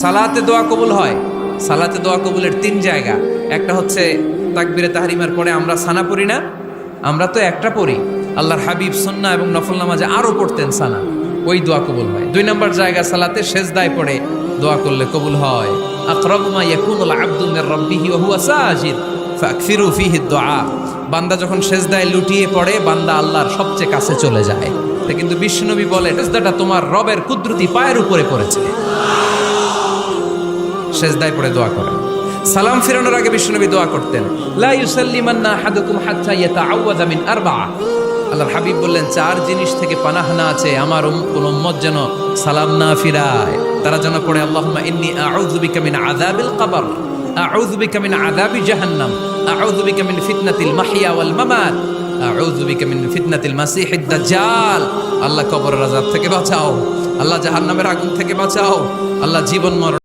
সালাতে দোয়া কবুল হয়। সালাতে দোয়া কবুলের তিন জায়গা। একটা হচ্ছে তাকবীরে তাহরিমার পরে আমরা সানা পড়ি না, আমরা তো একটা পড়ি। আল্লাহর হাবিব সুন্নাহ এবং নফল নামাজে আরো পড়তেন সানা, ওই দোয়া কবুল হয়। দুই নম্বর জায়গা সালাতে সেজদায় পড়ে দোয়া করলে কবুল হয়। আকরাবু মা ইয়াকুনুল আবদু মির রাব্বিহি ওয়া হুয়া সাজিদ ফাকসিরু ফীহি দুআ। বান্দা যখন সেজদায় লুটিয়ে পড়ে, বান্দা আল্লাহর সবচেয়ে কাছে চলে যায়। তা কিন্তু বিশ্বনবী বলে, সেজদাটা তোমার রবের কুদরতি পায়ের উপরে পড়েছে। সেজদায় পড়ে দোয়া করেন। সালাম ফিরানোর আগে বিশ্বনবী দোয়া করতেন, লা ইউসাল্লিমান্না আহাদুকুম হাত্তা ইয়াতাআওয়াযা মিন আরবা'a। আল্লাহর হাবিব বললেন, চার জিনিস থেকে পানাহ না আছে আমার কোন উম্মত যেন সালাম না ফিরায়। তারা যেন পড়ে, আল্লাহুম্মা ইন্নী আউযু বিকা মিন আযাবিল কবর, আউযু বিকা মিন আযাবি জাহান্নাম, আউযু বিকা মিন ফিতনাতিল মাহইয়া ওয়াল মামাত, আউযু বিকা মিন ফিতনাতিল মাসিহিদ দাজ্জাল। আল্লাহ কবরের আযাব থেকে বাঁচাও, আল্লাহ জাহান্নামের আগুন থেকে বাঁচাও, আল্লাহ জীবন মরণ